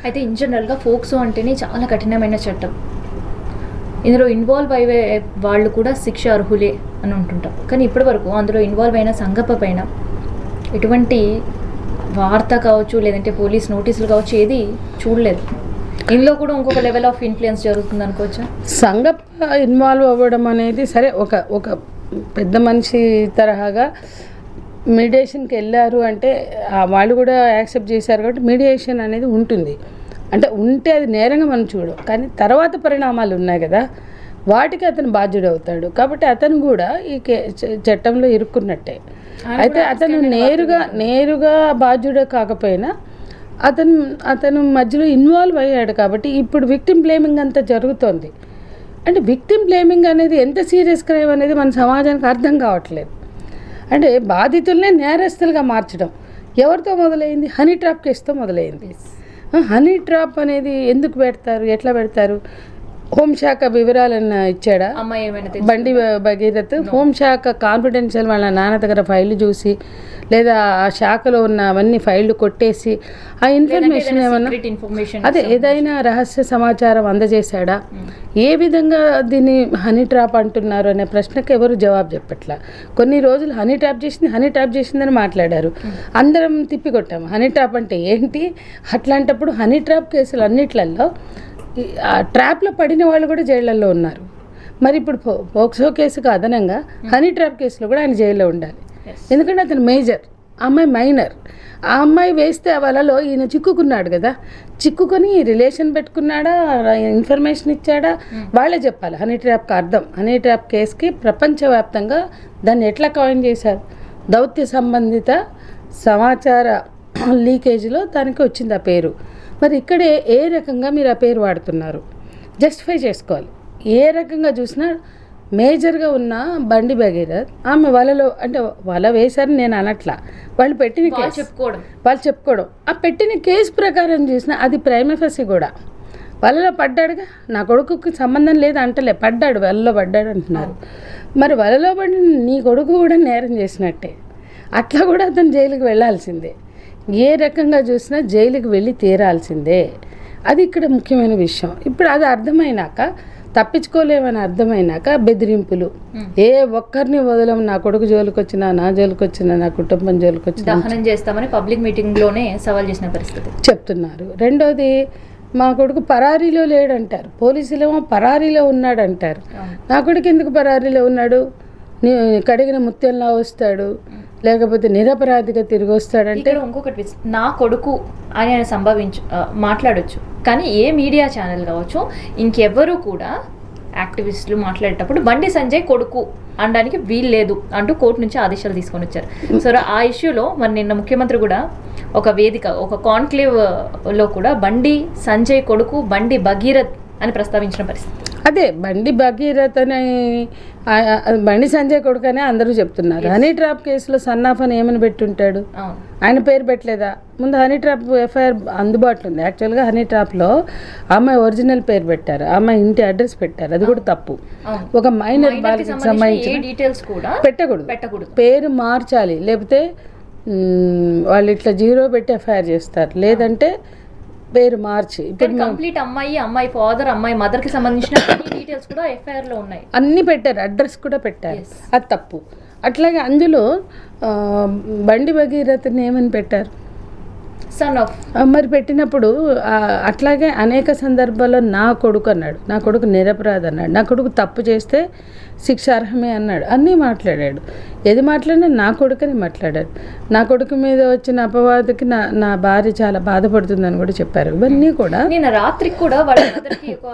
అయితే ఇన్ జనరల్గా ఫోక్సో అంటేనే చాలా కఠినమైన చట్టం. ఇందులో ఇన్వాల్వ్ అయ్యే వాళ్ళు కూడా శిక్ష అర్హులే అని ఉంటుంటాం. కానీ ఇప్పటివరకు అందులో ఇన్వాల్వ్ అయిన సంగప్ప పైన ఎటువంటి వార్త కావచ్చు, లేదంటే పోలీస్ నోటీసులు కావచ్చు, ఏది చూడలేదు. ఇందులో కూడా ఇంకొక లెవెల్ ఆఫ్ ఇన్ఫ్లుయెన్స్ జరుగుతుంది అనుకోవచ్చా? సంగప్ప ఇన్వాల్వ్ అవ్వడం అనేది సరే, ఒక పెద్ద మనిషి తరహాగా మీడియేషన్కి వెళ్ళారు అంటే వాళ్ళు కూడా యాక్సెప్ట్ చేశారు కాబట్టి మీడియేషన్ అనేది ఉంటుంది. అంటే ఉంటే అది నేరంగా మనం చూడం, కానీ తర్వాత పరిణామాలు ఉన్నాయి కదా, వాటికి అతను బాధ్యుడు అవుతాడు. కాబట్టి అతను కూడా ఈ చట్టంలో ఇరుక్కున్నట్టే. అయితే అతను నేరుగా బాధ్యుడే కాకపోయినా అతను మధ్యలో ఇన్వాల్వ్ అయ్యాడు. కాబట్టి ఇప్పుడు విక్టిమ్ బ్లేమింగ్ అంతా జరుగుతోంది. అంటే విక్టిమ్ బ్లేమింగ్ అనేది ఎంత సీరియస్ క్రైమ్ అనేది మన సమాజానికి అర్థం కావట్లేదు. అంటే బాధితులనే నేరస్తులుగా మార్చడం ఎవరితో మొదలైంది? హనీ ట్రాప్ కేసుతో మొదలైంది. హనీ ట్రాప్ అనేది ఎందుకు పెడతారు, ఎట్లా పెడతారు? హోంశాఖ వివరాలను ఇచ్చాడా బండి భగీరథ్? హోంశాఖ కాన్ఫిడెన్షియల్ వాళ్ళ నాన్న దగ్గర ఫైళ్ళు చూసి, లేదా ఆ శాఖలో ఉన్న అవన్నీ ఫైళ్ళు కొట్టేసి ఆ ఇన్ఫర్మేషన్ ఏమన్నా ఏదైనా రహస్య సమాచారం అందజేశాడా? ఏ విధంగా దీన్ని హనీ ట్రాప్ అంటున్నారు అనే ప్రశ్నకు ఎవరు జవాబు చెప్పట్లా. కొన్ని రోజులు హనీ ట్రాప్ చేసిందని మాట్లాడారు. అందరం తిప్పికొట్టాము. హనీ ట్రాప్ అంటే ఏంటి? అట్లాంటప్పుడు హనీ ట్రాప్ కేసులు అన్నిట్లలో ట్రాప్లో పడిన వాళ్ళు కూడా జైళ్ళల్లో ఉన్నారు. మరి ఇప్పుడు పోక్సో కేసుకు అదనంగా హనీ ట్రాప్ కేసులో కూడా ఆయన జైల్లో ఉండాలి. ఎందుకంటే అతను మేజర్, ఆ అమ్మాయి మైనర్. ఆ అమ్మాయి వేస్తే ఆ వలలో ఈయన చిక్కుకున్నాడు కదా, చిక్కుకొని రిలేషన్ పెట్టుకున్నాడా, ఇన్ఫర్మేషన్ ఇచ్చాడా, వాళ్ళే చెప్పాలి హనీ ట్రాప్కి అర్థం. హనీ ట్రాప్ కేసుకి ప్రపంచవ్యాప్తంగా దాన్ని ఎట్లా కాయిన్ చేశారు? దౌత్య సంబంధిత సమాచార లీకేజ్లో దానికి వచ్చింది ఆ పేరు. మరి ఇక్కడే ఏ రకంగా మీరు ఆ పేరు వాడుతున్నారు జస్టిఫై చేసుకోవాలి. ఏ రకంగా చూసినా మేజర్గా ఉన్న బండి భగీరథ్ ఆమె వలలో, అంటే వల వేశారని నేను అనట్లా, వాళ్ళు పెట్టిన కేసు వాళ్ళు చెప్పుకోవడం, ఆ పెట్టిన కేసు ప్రకారం చూసినా అది ప్రైమ ఫెసి కూడా వలలో పడ్డాడుగా. నా కొడుకుకి సంబంధం లేదు అంటలే, పడ్డాడు, వలలో పడ్డాడు అంటున్నారు. మరి వలలో పడి నీ కొడుకు కూడా నేరం చేసినట్టే. అట్లా కూడా అతను జైలుకి వెళ్ళాల్సిందే. ఏ రకంగా చూసినా జైలుకి వెళ్ళి తీరాల్సిందే. అది ఇక్కడ ముఖ్యమైన విషయం. ఇప్పుడు అది అర్థమైనాక, తప్పించుకోలేమని అర్థమైనాక బెదిరింపులు, ఏ ఒక్కరిని వదలం, నా కొడుకు జోలికి వచ్చినా, నా జోలికి వచ్చినా, నా కుటుంబం జోలికి వచ్చినా దహనం చేస్తామని పబ్లిక్ మీటింగ్లోనే సవాల్ చేసిన పరిస్థితి చెప్తున్నారు. రెండోది, మా కొడుకు పరారీలో లేడంటారు, పోలీసులేమో పరారీలో ఉన్నాడంటారు. నా కొడుకు ఎందుకు పరారీలో ఉన్నాడు? కడిగిన ముత్యంలా వస్తాడు, లేకపోతే నిరపరాధిగా తిరిగి వస్తాడంటే. ఇంకొకటి, నా కొడుకు అని ఆయన మాట్లాడొచ్చు, కానీ ఏ మీడియా ఛానల్ కావచ్చు, ఇంకెవ్వరూ కూడా యాక్టివిస్టులు మాట్లాడేటప్పుడు బండి సంజయ్ కొడుకు అనడానికి వీలు లేదు అంటూ కోర్టు నుంచి ఆదేశాలు తీసుకొని వచ్చారు. సో ఆ ఇష్యూలో మరి నిన్న ముఖ్యమంత్రి కూడా ఒక వేదిక, ఒక కాన్క్లేవ్లో కూడా బండి సంజయ్ కొడుకు బండి భగీరథ్ అని ప్రస్తావించిన పరిస్థితి. అదే బండి భగీరథ్ అని, బండి సంజయ్ కొడుకు అని అందరూ చెప్తున్నారు. హనీ ట్రాప్ కేసులో సన్నాఫ్ అని ఏమని పెట్టుంటాడు? ఆయన పేరు పెట్టలేదా? ముందు హనీ ట్రాప్ ఎఫ్ఐఆర్ అందుబాటులో ఉంది. యాక్చువల్గా హనీ ట్రాప్లో అమ్మాయి ఒరిజినల్ పేరు పెట్టారు, అమ్మాయి ఇంటి అడ్రస్ పెట్టారు, అది కూడా తప్పు. ఒక మైనర్ బాలికకి సంబంధించిన డీటెయిల్స్ కూడా పెట్టకూడదు, పేరు మార్చాలి. లేకపోతే వాళ్ళు ఇట్లా 0 పెట్టి ఎఫ్ఐఆర్ చేస్తారు, లేదంటే పేరు మార్చి. ఇప్పుడు కంప్లీట్ అమ్మాయి ఫాదర్, అమ్మాయి మదర్ కి సంబంధించిన డీటెయిల్స్ కూడా ఎఫ్ఐఆర్ లో ఉన్నాయి, అన్ని పెట్టారు, అడ్రస్ కూడా పెట్టారు. అది తప్పు. అట్లాగే అందులో బండి భగీరథని ఏమని పెట్టారు? Son of. మరి పెట్టినప్పుడు అట్లాగే అనేక సందర్భాల్లో నా కొడుకు అన్నాడు, నా కొడుకు నిరపరాధి అన్నాడు, నా కొడుకు తప్పు చేస్తే శిక్షార్హమే అన్నాడు, అన్నీ మాట్లాడాడు. ఏది మాట్లాడినా నా కొడుకుని మాట్లాడాడు. నా కొడుకు మీద వచ్చిన అపవాదుకి నా భార్య చాలా బాధపడుతుందని కూడా చెప్పారు. ఇవన్నీ కూడా నేను రాత్రికి కూడా వాళ్ళ మదర్కి ఒక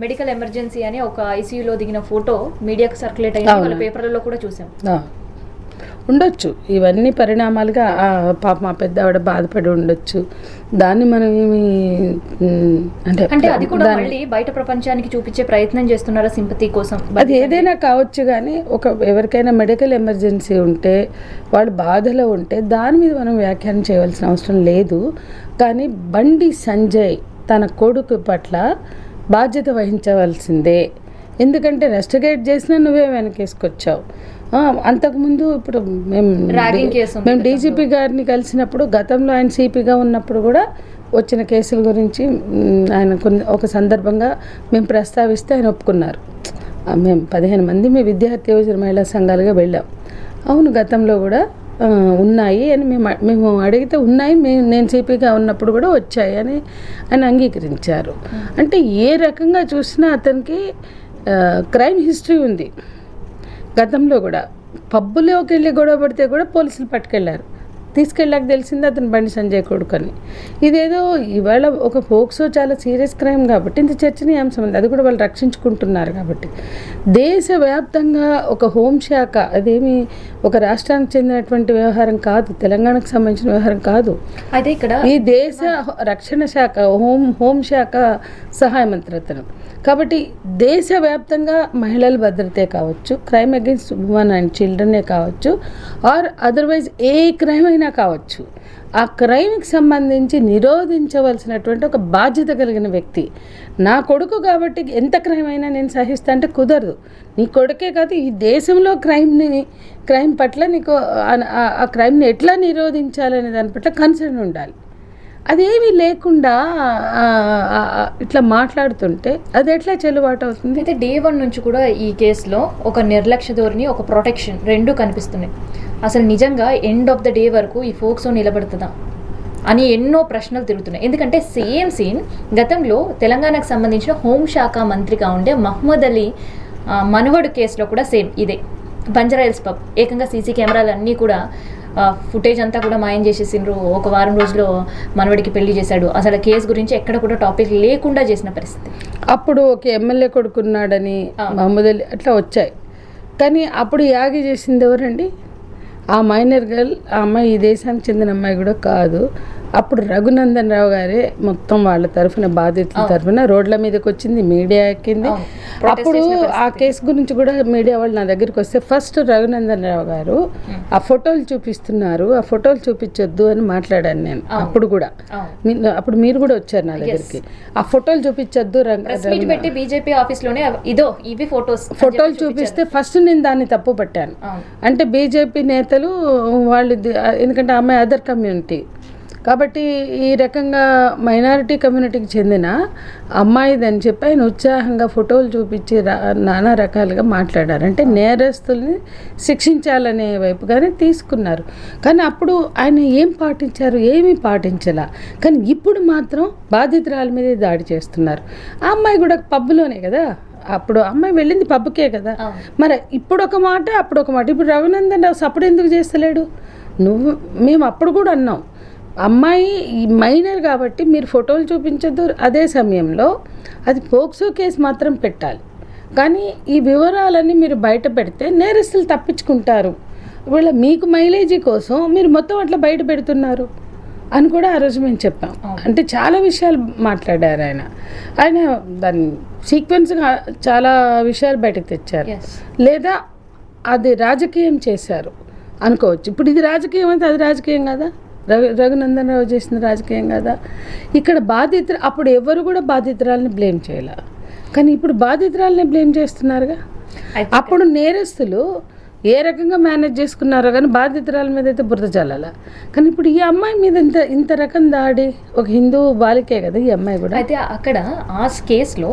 మెడికల్ ఎమర్జెన్సీ అని ఒక ఐసీయూలో దిగిన ఫోటో మీడియాకు సర్క్యులేట్ అయ్యింది, వాళ్ళ పేపర్లలో కూడా చూసాం. ఉండొచ్చు, ఇవన్నీ పరిణామాలుగా పాప మా పెద్ద ఆవిడ బాధపడి ఉండొచ్చు. దాన్ని మనం ఏమి అంటే అది కూడా మళ్ళీ బయట ప్రపంచానికి చూపించే ప్రయత్నం చేస్తున్నారా సింపతి కోసం? అది ఏదైనా కావచ్చు, కానీ ఎవరికైనా మెడికల్ ఎమర్జెన్సీ ఉంటే, వాళ్ళు బాధలో ఉంటే దాని మీద మనం వ్యాఖ్యానం చేయవలసిన అవసరం లేదు. కానీ బండి సంజయ్ తన కొడుకు పట్ల బాధ్యత వహించవలసిందే. ఎందుకంటే రెస్టిగేట్ చేసినా నువ్వే వెనకేసుకొచ్చావు. అంతకుముందు ఇప్పుడు మేము డీజీపీ గారిని కలిసినప్పుడు, గతంలో ఆయన సిపిగా ఉన్నప్పుడు కూడా వచ్చిన కేసుల గురించి ఆయన ఒక సందర్భంగా మేము ప్రస్తావిస్తే ఆయన ఒప్పుకున్నారు. మేము 15 మంది మీ విద్యార్థి యువజన మహిళా సంఘాలుగా వెళ్ళాం. అవును, గతంలో కూడా ఉన్నాయి అని మేము అడిగితే ఉన్నాయి, నేను సిపిగా ఉన్నప్పుడు కూడా వచ్చాయి అని ఆయన అంగీకరించారు. అంటే ఏ రకంగా చూసినా అతనికి క్రైమ్ హిస్టరీ ఉంది. గతంలో కూడా పబ్బులోకి వెళ్ళి గొడవ పడితే కూడా పోలీసులు పట్టుకెళ్ళారు. తీసుకెళ్ళాక తెలిసింది అతను బండి సంజయ్ కొడుకు అని. ఇదేదో ఇవాళ ఒక పోక్సో చాలా సీరియస్ క్రైమ్ కాబట్టి ఇంత చర్చనీయాంశం ఉంది. అది కూడా వాళ్ళు రక్షించుకుంటున్నారు కాబట్టి. దేశవ్యాప్తంగా ఒక హోంశాఖ, అదేమి ఒక రాష్ట్రానికి చెందినటువంటి వ్యవహారం కాదు, తెలంగాణకు సంబంధించిన వ్యవహారం కాదు. అయితే ఇక్కడ ఈ దేశ రక్షణ శాఖ, హోంశాఖ సహాయ మంత్రి అతను. కాబట్టి దేశవ్యాప్తంగా మహిళల భద్రతే కావచ్చు, క్రైమ్ అగెన్స్ట్ ఉమెన్ అండ్ చిల్డ్రనే కావచ్చు, ఆర్ అదర్వైజ్ ఏ క్రైమ్ అయినా కావచ్చు, ఆ క్రైమ్కి సంబంధించి నిరోధించవలసినటువంటి ఒక బాధ్యత కలిగిన వ్యక్తి. నా కొడుకు కాబట్టి ఎంత క్రైమ్ అయినా నేను సహిస్తా అంటే కుదరదు. నీ కొడుకే కాదు, ఈ దేశంలో క్రైమ్ పట్ల నీకు ఆ క్రైమ్ని ఎట్లా నిరోధించాలనే దాని పట్ల కన్సర్న్ ఉండాలి. అదేమీ లేకుండా ఇట్లా మాట్లాడుతుంటే అది ఎట్లా చెల్లుబాటు అవుతుంది? అయితే డే 1 నుంచి కూడా ఈ కేసులో ఒక నిర్లక్ష్య ధోరణి, ఒక ప్రొటెక్షన్ రెండు కనిపిస్తున్నాయి. అసలు నిజంగా ఎండ్ ఆఫ్ ద డే వరకు ఈ ఫోక్సో నిలబడుతుందా అని ఎన్నో ప్రశ్నలు తిరుగుతున్నాయి. ఎందుకంటే సేమ్ సీన్ గతంలో తెలంగాణకు సంబంధించిన హోంశాఖ మంత్రిగా ఉండే మహమ్మద్ అలీ మనవడు కేసులో కూడా సేమ్ ఇదే. బంజారాహిల్స్ పబ్ ఏకంగా సీసీ కెమెరాలు అన్నీ కూడా ఫుటేజ్ అంతా కూడా మాయం చేసేసిండ్రు. ఒక వారం రోజుల్లో మనవడికి పెళ్లి చేశాడు. అసలు కేసు గురించి ఎక్కడ కూడా టాపిక్ లేకుండా చేసిన పరిస్థితి. అప్పుడు ఒక ఎమ్మెల్యే కొడుకున్నాడని మహమ్మద్ అలీ అట్లా వచ్చాయి. కానీ అప్పుడు యాగి చేసింది ఎవరండి? ఆ మైనర్ గర్ల్, ఆ అమ్మాయి ఈ దేశానికి చెందిన అమ్మాయి కూడా కాదు. అప్పుడు రఘునందన్ రావు గారే మొత్తం వాళ్ళ తరఫున, బాధితుల తరఫున రోడ్ల మీదకి వచ్చింది, మీడియా ఎక్కింది. అప్పుడు ఆ కేసు గురించి కూడా మీడియా వాళ్ళు నా దగ్గరికి వస్తే ఫస్ట్ రఘునందన్ రావు గారు ఆ ఫోటోలు చూపిస్తున్నారు, ఆ ఫోటోలు చూపించొద్దు అని మాట్లాడాను నేను. అప్పుడు కూడా అప్పుడు మీరు కూడా వచ్చారు నా దగ్గరికి. ఆ ఫోటోలు చూపించొద్దు, బీజేపీ ఆఫీస్లోనే ఇదో ఇవి ఫోటోలు చూపిస్తే ఫస్ట్ నేను దాన్ని తప్పు పట్టాను. అంటే బీజేపీ నేతలు వాళ్ళు, ఎందుకంటే అమ్మాయి అదర్ కమ్యూనిటీ కాబట్టి ఈ రకంగా మైనారిటీ కమ్యూనిటీకి చెందిన అమ్మాయిదని చెప్పి ఆయన ఉత్సాహంగా ఫోటోలు చూపించి నానా రకాలుగా మాట్లాడారు. అంటే నేరస్తుల్ని శిక్షించాలనే వైపుగానే తీసుకున్నారు. కానీ అప్పుడు ఆయన ఏం పాటించారు? ఏమీ పాటించలా. కానీ ఇప్పుడు మాత్రం బాధితురాల మీదే దాడి చేస్తున్నారు. ఆ అమ్మాయి కూడా పబ్బులోనే కదా, అప్పుడు అమ్మాయి వెళ్ళింది పబ్బుకే కదా. మరి ఇప్పుడు ఒక మాట, అప్పుడు ఒక మాట. ఇప్పుడు రఘునందన్ రావు సపోర్ట్ ఎందుకు చేస్తలేడు? మేము అప్పుడు కూడా అన్నాం, అమ్మాయి మైనర్ కాబట్టి మీరు ఫోటోలు చూపించద్దు. అదే సమయంలో అది పోక్సో కేసు మాత్రం పెట్టాలి. కానీ ఈ వివరాలన్నీ మీరు బయట పెడితే నేరస్తులు తప్పించుకుంటారు. వీళ్ళ మీకు మైలేజీ కోసం మీరు మొత్తం అట్లా బయట పెడుతున్నారు అని కూడా ఆ రోజు మేము చెప్పాం. అంటే చాలా విషయాలు మాట్లాడారు ఆయన దాన్ని సీక్వెన్స్గా చాలా విషయాలు బయటకు తెచ్చారు. లేదా అది రాజకీయం చేశారు అనుకోవచ్చు. ఇప్పుడు ఇది రాజకీయం అంటే అది రాజకీయం కదా, రఘునందన్ రావు చేసిన రాజకీయం కదా. ఇక్కడ అప్పుడు ఎవరు కూడా బాధితురాలని బ్లేమ్ చేయాల, కానీ ఇప్పుడు బాధితురాలని బ్లేమ్ చేస్తున్నారుగా. అప్పుడు నేరస్తులు ఏ రకంగా మేనేజ్ చేసుకున్నారో కానీ బాధితురాల మీద అయితే బురద చల్లాల. కానీ ఇప్పుడు ఈ అమ్మాయి మీద ఇంత రకం దాడి, ఒక హిందూ బాలికే కదా ఈ అమ్మాయి కూడా. అయితే అక్కడ ఆ కేసులో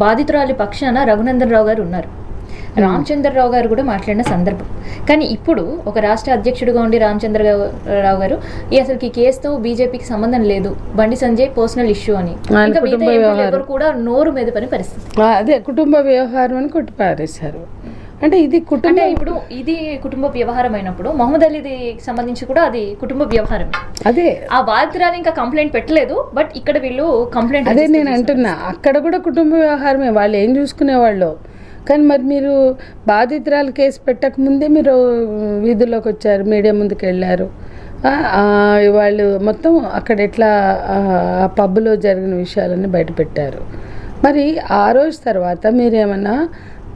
బాధితురాలి పక్షాన రఘునందన్ రావు గారు ఉన్నారు, రామచంద్రరావు గారు కూడా మాట్లాడిన సందర్భం. కానీ ఇప్పుడు ఒక రాష్ట్ర అధ్యక్షుడిగా ఉండి రామచంద్రరావు గారు అసలు ఈ కేసుతో బీజేపీకి సంబంధం లేదు, బండి సంజయ్ పర్సనల్ ఇష్యూ అని ఎవరు కూడా నోరు మీద పని పరిస్థితి. అదే కుటుంబ వ్యవహారం అని కొట్టిపారేశారు. అంటే ఇది ఇప్పుడు ఇది కుటుంబ వ్యవహారం అయినప్పుడు మహమ్మద్ అలీది సంబంధించి కూడా అది కుటుంబ వ్యవహారం. అదే ఆ బాధితురాలు ఇంకా కంప్లైంట్ పెట్టలేదు, బట్ ఇక్కడ వీళ్ళు కంప్లైంట్. అదే నేను అంటున్నా, అక్కడ కూడా కుటుంబ వ్యవహారమే, వాళ్ళు ఏం చూసుకునేవాళ్ళు. కానీ మరి మీరు బాధితురాలు కేసు పెట్టకముందే మీరు వీధుల్లోకి వచ్చారు, మీడియా ముందుకు వెళ్ళారు. వాళ్ళు మొత్తం అక్కడ ఎట్లా ఆ పబ్బులో జరిగిన విషయాలన్నీ బయటపెట్టారు. మరి ఆ రోజు తర్వాత మీరేమన్నా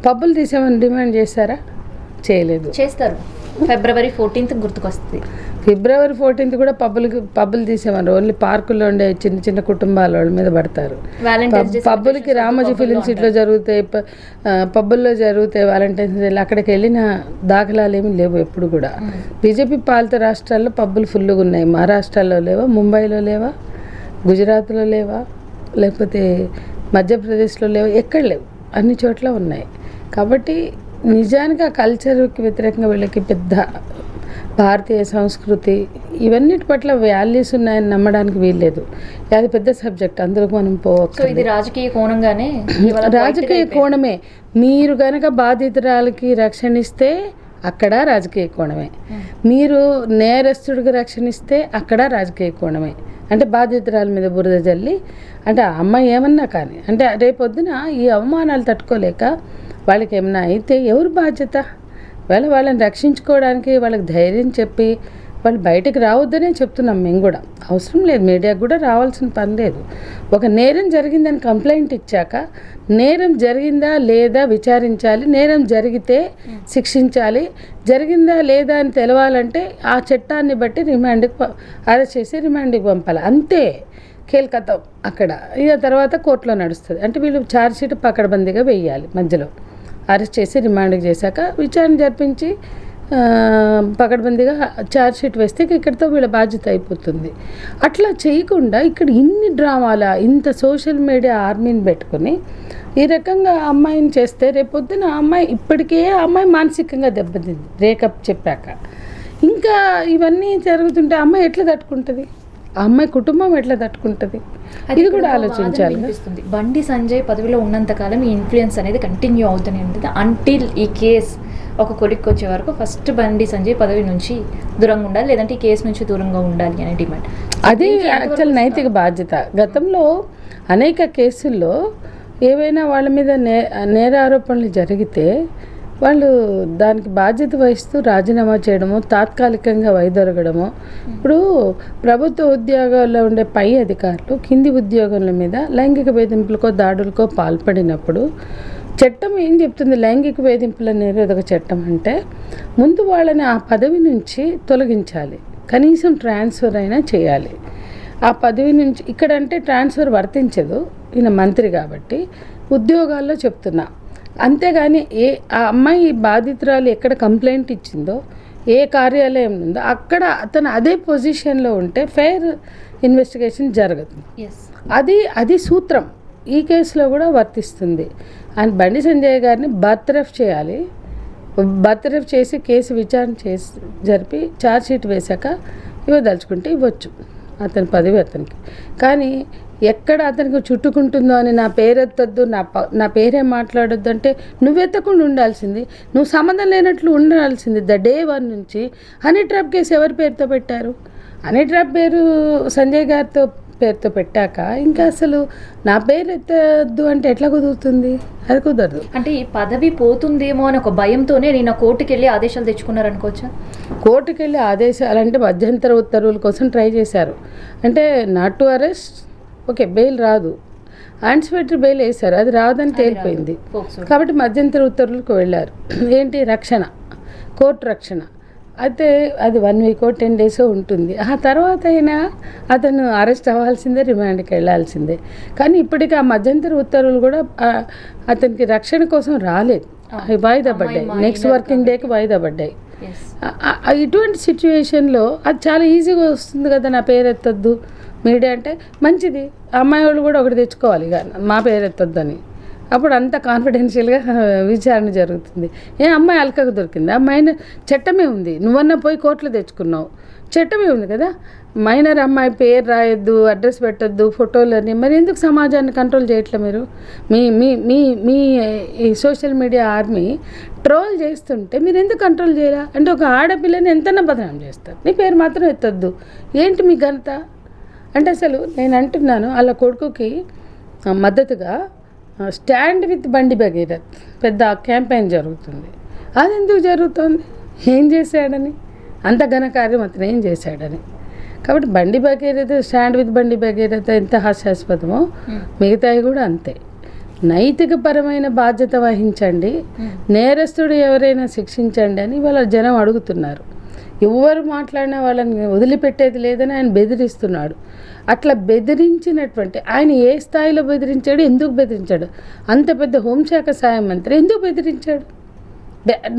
పబ్బులు తీసేమని డిమాండ్ చేశారా? చేయలేదు. చేస్తారు. February 14th గుర్తుకొస్తుంది. February 14th కూడా పబ్బులు తీసేవారు. ఓన్లీ పార్కుల్లో ఉండే చిన్న చిన్న కుటుంబాల వాళ్ళ మీద పడతారు. పబ్బులకి రామోజీ ఫిలిం సిటీలో జరుగుతాయి, పబ్బుల్లో జరుగుతాయి వ్యాలంటైన్స్ డే. అక్కడికి వెళ్ళిన దాఖలాలు ఏమి లేవు ఎప్పుడు కూడా. బీజేపీ పాలిత రాష్ట్రాల్లో పబ్బులు ఫుల్గా ఉన్నాయి. మహారాష్ట్రలో లేవా, ముంబైలో లేవా, గుజరాత్లో లేవా, లేకపోతే మధ్యప్రదేశ్లో లేవా? ఎక్కడ లేవు, అన్ని చోట్ల ఉన్నాయి. కాబట్టి నిజానికి ఆ కల్చర్కి వ్యతిరేకంగా వీళ్ళకి పెద్ద భారతీయ సంస్కృతి ఇవన్నిటి పట్ల వాల్యూస్ ఉన్నాయని నమ్మడానికి వీల్లేదు. అది పెద్ద సబ్జెక్ట్, అందులో మనం సో ఇది రాజకీయ కోణంగానే రాజకీయ కోణమే. మీరు గనక బాధితురాలకి రక్షణ ఇస్తే అక్కడ రాజకీయ కోణమే, మీరు నేరస్తుడికి రక్షణ ఇస్తే అక్కడ రాజకీయ కోణమే. అంటే బాధితురాల మీద బురద జల్లి, అంటే ఆ అమ్మాయి ఏమన్నా కానీ, అంటే రేపొద్దున ఈ అవమానాలు తట్టుకోలేక వాళ్ళకి ఏమన్నా అయితే ఎవరు బాధ్యత? వాళ్ళని రక్షించుకోవడానికి వాళ్ళకి ధైర్యం చెప్పి వాళ్ళు బయటకు రావద్దనే చెప్తున్నాం మేము కూడా. అవసరం లేదు, మీడియాకు కూడా రావాల్సిన పని లేదు. ఒక నేరం జరిగిందని కంప్లైంట్ ఇచ్చాక నేరం జరిగిందా లేదా విచారించాలి, నేరం జరిగితే శిక్షించాలి, జరిగిందా లేదా అని తెలవాలంటే ఆ చట్టాన్ని బట్టి అరెస్ట్ చేసి రిమాండ్కి పంపాలి, అంతే. కేల్కతం అక్కడ. ఇక తర్వాత కోర్టులో నడుస్తుంది. అంటే వీళ్ళు ఛార్జ్షీట్ పకడ్బందీగా వేయాలి, మధ్యలో అరెస్ట్ చేసి రిమాండ్కి చేశాక విచారణ జరిపించి పకడ్బందీగా ఛార్జ్షీట్ వేస్తే ఇక్కడితో వీళ్ళ బాధ్యత అయిపోతుంది. అట్లా చేయకుండా ఇక్కడ ఇన్ని డ్రామాల, ఇంత సోషల్ మీడియా ఆర్మీని పెట్టుకొని ఈ రకంగా అమ్మాయిని చేస్తే రేపొద్దున అమ్మాయి ఇప్పటికే అమ్మాయి మానసికంగా దెబ్బతింది రేకప్ చెప్పాక. ఇంకా ఇవన్నీ జరుగుతుంటే అమ్మాయి ఎట్లా తట్టుకుంటుంది? ఆ అమ్మాయి కుటుంబం ఎట్లా తట్టుకుంటుంది? ఇది కూడా ఆలోచించాలి. బండి సంజయ్ పదవిలో ఉన్నంతకాలం ఈ ఇన్ఫ్లుయెన్స్ అనేది కంటిన్యూ అవుతూనే ఉంటుంది అంటిల్ ఈ కేసు ఒక కొలిక్కి వచ్చే వరకు. ఫస్ట్ బండి సంజయ్ పదవి నుంచి దూరంగా ఉండాలి, లేదంటే ఈ కేసు నుంచి దూరంగా ఉండాలి అనే డిమాండ్. అది యాక్చువల్ నైతిక బాధ్యత. గతంలో అనేక కేసుల్లో ఏవైనా వాళ్ళ మీద నేర ఆరోపణలు జరిగితే వాళ్ళు దానికి బాధ్యత వహిస్తూ రాజీనామా చేయడము, తాత్కాలికంగా వైదొలగడము. ఇప్పుడు ప్రభుత్వ ఉద్యోగాల్లో ఉండే పై అధికారులు కింది ఉద్యోగుల మీద లైంగిక వేధింపులకో దాడులకో పాల్పడినప్పుడు చట్టం ఏం చెప్తుంది? లైంగిక వేధింపుల నిరోధక చట్టం అంటే ముందు వాళ్ళని ఆ పదవి నుంచి తొలగించాలి, కనీసం ట్రాన్స్ఫర్ అయినా చేయాలి. ఆ పదవి నుంచి ఇక్కడ అంటే ట్రాన్స్ఫర్ వర్తించదు, ఈయన మంత్రి కాబట్టి ఉద్యోగాల్లో చెప్తున్నా. అంతేగాని ఆ అమ్మాయి బాధితురాలు ఎక్కడ కంప్లైంట్ ఇచ్చిందో, ఏ కార్యాలయం ఉందో అక్కడ అతను అదే పొజిషన్లో ఉంటే ఫెయిర్ ఇన్వెస్టిగేషన్ జరగదు. అది సూత్రం ఈ కేసులో కూడా వర్తిస్తుంది. అండ్ బండి సంజయ్ గారిని బర్తరఫ్ చేయాలి. బర్తరఫ్ చేసి కేసు విచారణ జరిపి ఛార్జ్షీట్ వేశాక ఇవ్వదలుచుకుంటే ఇవ్వచ్చు, అతని పదవి అతనికి. కానీ ఎక్కడ అతనికి చుట్టుకుంటుందో అని నా పేరెత్తద్దు, నా పేరే మాట్లాడొద్దు అంటే నువ్వెత్తకుండా ఉండాల్సింది, నువ్వు సంబంధం లేనట్లు ఉండాల్సింది. డే 1 నుంచి హనీ ట్రాప్ కేసు ఎవరి పేరుతో పెట్టారు? హనీ ట్రాప్ పేరు సంజయ్ గారితో పేరుతో పెట్టాక ఇంకా అసలు నా పేరు ఎత్తద్దు అంటే ఎట్లా కుదురుతుంది? అది కుదరదు. అంటే ఈ పదవి పోతుందేమో అని ఒక భయంతోనే నేను కోర్టుకు వెళ్ళి ఆదేశాలు తెచ్చుకున్నారనుకోవచ్చా? కోర్టుకు వెళ్ళి ఆదేశాలు అంటే మధ్యంతర ఉత్తర్వుల కోసం ట్రై చేశారు. అంటే not to arrest, okay, bail రాదు, యాంటిసిపేటరీ బెయిల్ వేశారు, అది రాదని తేలిపోయింది. కాబట్టి మధ్యంతర ఉత్తర్వులకు వెళ్ళారు. ఏంటి? రక్షణ, కోర్టు రక్షణ. అయితే అది 1 వీక్ 10 days ఉంటుంది. ఆ తర్వాత అయినా అతను అరెస్ట్ అవ్వాల్సిందే, రిమాండ్కి వెళ్ళాల్సిందే. కానీ ఇప్పటికీ ఆ మధ్యంతర ఉత్తర్వులు కూడా అతనికి రక్షణ కోసం రాలేదు, వాయిదా పడ్డాయి. నెక్స్ట్ వర్కింగ్ డేకి వాయిదా పడ్డాయి. ఇటువంటి సిచ్యువేషన్లో అది చాలా ఈజీగా వస్తుంది కదా, నా పేరు ఎత్తొద్దు మీడియా అంటే మంచిది. అమ్మాయి వాళ్ళు కూడా ఒకటి తెచ్చుకోవాలి ఇక మా పేరు ఎత్తొద్దని. అప్పుడు అంత కాన్ఫిడెన్షియల్గా విచారణ జరుగుతుంది. అమ్మాయి అల్కగా దొరికింది, ఆ మైనర్ చట్టమే ఉంది. నువ్వన్నా పోయి కోర్టులో తెచ్చుకున్నావు, చట్టమే ఉంది కదా. మైనర్ అమ్మాయి పేరు రాయొద్దు, అడ్రస్ పెట్టొద్దు, ఫోటోలని. మరి ఎందుకు సమాజాన్ని కంట్రోల్ చేయట్లే మీరు? మీ మీ మీ మీ ఈ సోషల్ మీడియా ఆర్మీ ట్రోల్ చేస్తుంటే మీరు ఎందుకు కంట్రోల్ చేయరా? అంటే ఒక ఆడపిల్లని ఎంతైనా బదనాం చేస్తారు, నీ పేరు మాత్రం ఎత్తొద్దు. ఏంటి మీ ఘనత? అంటే అసలు నేను అంటున్నాను, వాళ్ళ కొడుకుకి మద్దతుగా స్టాండ్ విత్ బండి భగీరథ్ పెద్ద క్యాంపెయిన్ జరుగుతుంది. అది ఎందుకు జరుగుతుంది? ఏం చేశాడని? అంత ఘనకార్యం అతను ఏం చేశాడని. కాబట్టి బండి భగీరథ, స్టాండ్ విత్ బండి భగీరథ ఎంత హాస్యాస్పదమో మిగతాయి కూడా అంతే. నైతికపరమైన బాధ్యత వహించండి, నేరస్తుడు ఎవరైనా శిక్షించండి అని వాళ్ళ జనం అడుగుతున్నారు. ఎవరు మాట్లాడినా వాళ్ళని వదిలిపెట్టేది లేదని ఆయన బెదిరిస్తున్నాడు. అట్లా బెదిరించినటువంటి ఆయన ఏ స్థాయిలో బెదిరించాడు, ఎందుకు బెదిరించాడు? అంత పెద్ద హోంశాఖ సహాయ మంత్రి ఎందుకు బెదిరించాడు?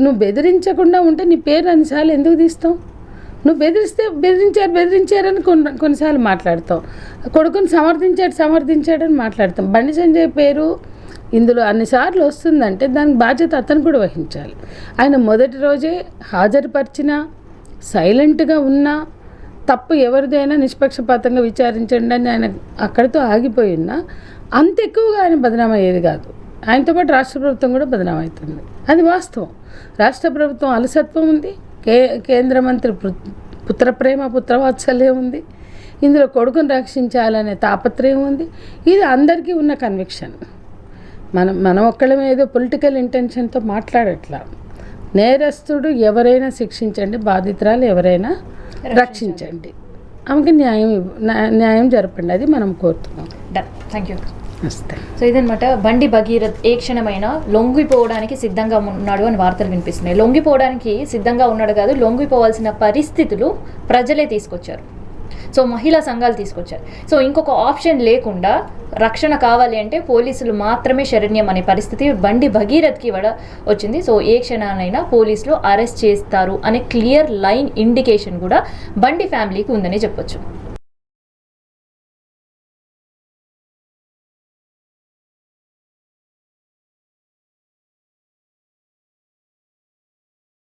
నువ్వు బెదిరించకుండా ఉంటే నీ పేరు అన్నిసార్లు ఎందుకు తీస్తావు? నువ్వు బెదిరించారని కొన్నిసార్లు మాట్లాడతాం, కొడుకుని సమర్థించాడని మాట్లాడతాం. బండి సంజయ్ పేరు ఇందులో అన్నిసార్లు వస్తుందంటే దానికి బాధ్యత అతను కూడా వహించాలి. ఆయన మొదటి రోజే హాజరుపరిచినా, సైలెంట్గా ఉన్నా, తప్పు ఎవరిదైనా నిష్పక్షపాతంగా విచారించండి అని ఆయన అక్కడితో ఆగిపోయినా అంత ఎక్కువగా ఆయన బదనాం అయ్యేది కాదు. ఆయనతో పాటు రాష్ట్ర ప్రభుత్వం కూడా బదనాం అవుతుంది. అది వాస్తవం. రాష్ట్ర ప్రభుత్వం అలసత్వం ఉంది, కేంద్ర మంత్రి పుత్రప్రేమ పుత్రవాత్సల్యం ఉంది, ఇందులో కొడుకుని రక్షించాలనే తాపత్రయం ఉంది. ఇది అందరికీ ఉన్న కన్విక్షన్. మనం ఒక్కళ్ళమే ఏదో పొలిటికల్ ఇంటెన్షన్తో మాట్లాడట్లా. నేరస్తుడు ఎవరైనా శిక్షించండి, బాధితురాలు ఎవరైనా రక్షించండి, ఆమెకి న్యాయం జరపండి, అది మనం కోరుతున్నాం. Thank you. నమస్తే. సో ఇదనమాట బండి భగీరథ్ ఏ క్షణమైనా లొంగిపోవడానికి సిద్ధంగా ఉన్నాడు అని వార్తలు వినిపిస్తున్నాయి. లొంగిపోవడానికి సిద్ధంగా ఉన్నాడు కాదు, లొంగిపోవాల్సిన పరిస్థితులు ప్రజలే తీసుకొచ్చారు. సో మహిళా సంఘాలు తీసుకొచ్చారు. సో ఇంకొక ఆప్షన్ లేకుండా రక్షణ కావాలి అంటే పోలీసులు మాత్రమే శరణ్యం అనే పరిస్థితి బండి భగీరథ్కి వచ్చింది. సో ఏ క్షణానైనా పోలీసులు అరెస్ట్ చేస్తారు అనే క్లియర్ లైన్ ఇండికేషన్ కూడా బండి ఫ్యామిలీకి ఉందని చెప్పొచ్చు.